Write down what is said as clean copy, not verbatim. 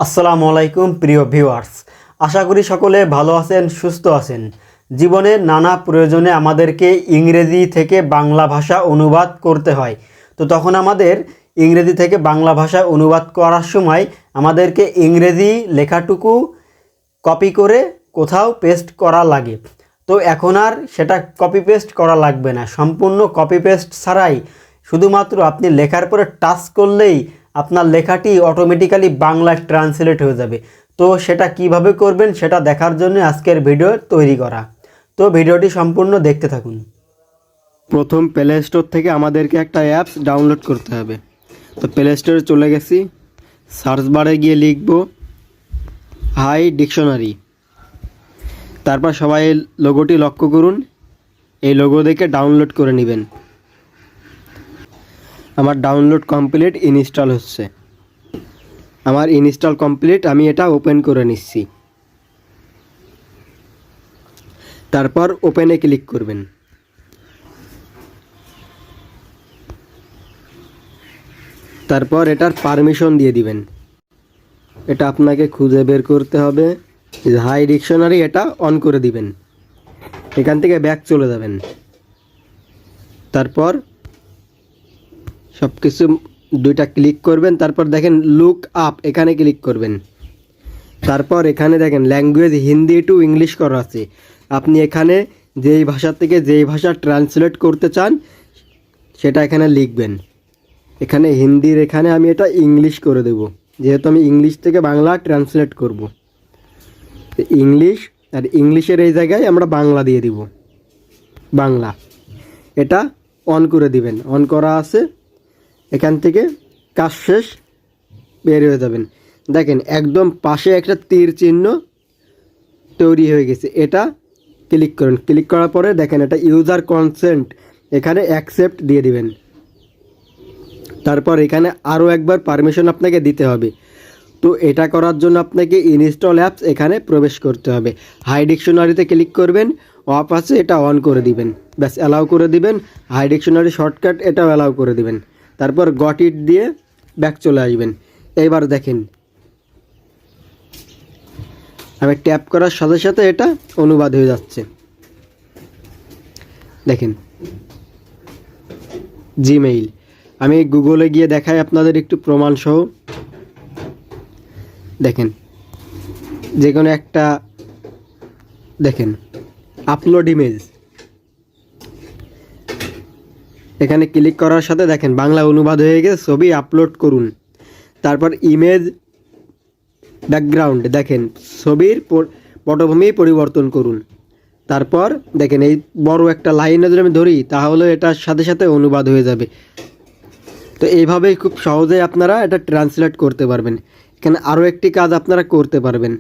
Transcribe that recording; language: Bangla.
আসসালামু আলাইকুম প্রিয় ভিউয়ার্স, আশা করি সকলে ভালো আছেন, সুস্থ আছেন। জীবনে নানা প্রয়োজনে আমাদেরকে ইংরেজি থেকে বাংলা ভাষা অনুবাদ করতে হয়। তো তখন আমাদের ইংরেজি থেকে বাংলা ভাষা অনুবাদ করার সময় আমাদেরকে ইংরেজি লেখাটুকু কপি করে কোথাও পেস্ট করা লাগে। তো এখন আর সেটা কপি পেস্ট করা লাগবে না, সম্পূর্ণ কপি পেস্ট ছাড়াই শুধুমাত্র আপনি লেখার পরে টাচ করলেই আপনার লেখাটি অটোমেটিক্যালি বাংলায় ট্রান্সলেট হয়ে যাবে। তো সেটা কিভাবে করবেন সেটা দেখার জন্য আজকের ভিডিও তৈরি করা। তো ভিডিওটি সম্পূর্ণ দেখতে থাকুন। প্রথম প্লে স্টোর থেকে আমাদেরকে একটা অ্যাপস ডাউনলোড করতে হবে। তো প্লে স্টোরে চলে গেছি, সার্চ বারে গিয়ে লিখব হাই ডিকশনারি। তারপর সবাই লোগোটি লক্ষ্য করুন, এই লোগো দেখে ডাউনলোড করে নেবেন। আমার ডাউনলোড কমপ্লিট, ইনস্টল হচ্ছে। আমার ইনস্টল কমপ্লিট, আমি এটা ওপেন করে নিচ্ছি। তারপর ওপেনে ক্লিক করবেন। তারপর এটার পারমিশন দিয়ে দিবেন। এটা আপনাকে খুঁজে বের করতে হবে, হাই ডিকশনারি, এটা অন করে দিবেন। এখান থেকে ব্যাক চলে যাবেন। তারপর সব কিছু দুইটা ক্লিক করবেন। তারপর দেখেন লুক আপ, এখানে ক্লিক করবেন। তারপর এখানে দেখেন ল্যাঙ্গুয়েজ হিন্দি টু ইংলিশ করা আছে। আপনি এখানে যেই ভাষা থেকে যেই ভাষা ট্রান্সলেট করতে চান সেটা এখানে লিখবেন। এখানে হিন্দির এখানে আমি এটা ইংলিশ করে দেব, যেহেতু আমি ইংলিশ থেকে বাংলা ট্রান্সলেট করব। ইংলিশ, আর ইংলিশের এই জায়গায় আমরা বাংলা দিয়ে দিব, বাংলা। এটা অন করে দিবেন। অন করা আছে, এখান থেকে কাজ শেষ, বের হয়ে যাবেন। দেখেন একদম পাশে একটা তীর চিহ্ন তৈরি হয়ে গেছে, এটা ক্লিক করুন। ক্লিক করার পরে দেখেন এটা ইউজার কনসেন্ট, এখানে অ্যাকসেপ্ট দিয়ে দিবেন। তারপর এখানে আরও একবার পারমিশন আপনাকে দিতে হবে। তো এটা করার জন্য আপনাকে ইনস্টল অ্যাপস এখানে প্রবেশ করতে হবে। হাই ডিকশনারিতে ক্লিক করবেন, অফ আছে এটা অন করে দিবেন, ব্যাস অ্যালাউ করে দিবেন। হাই ডিকশনারি শর্টকাট এটাও অ্যালাউ করে দিবেন। তারপর গট ইট দিয়ে ব্যাক চলে আসবেন। এইবার দেখেন আমি ট্যাপ করার সাথে সাথে এটা অনুবাদ হয়ে যাচ্ছে। দেখেন জিমেইল, আমি গুগলে গিয়ে দেখাই আপনাদের একটু প্রমাণ সহ। দেখেন যে কোনো একটা, দেখেন আপলোড ইমেজ, এখানে ক্লিক করার সাথে দেখেন বাংলা অনুবাদ হয়ে গেছে, ছবি আপলোড করুন। তারপর ইমেজ ব্যাকগ্রাউন্ড, দেখেন ছবির পটভূমি পরিবর্তন করুন। তারপর দেখেন এই বড় একটা লাইন যদি আমি ধরি তাহলে এটার সাথে সাথে অনুবাদ হয়ে যাবে। তো এইভাবেই খুব সহজেই আপনারা এটা ট্রান্সলেট করতে পারবেন। এখানে আরও একটি কাজ আপনারা করতে পারবেন।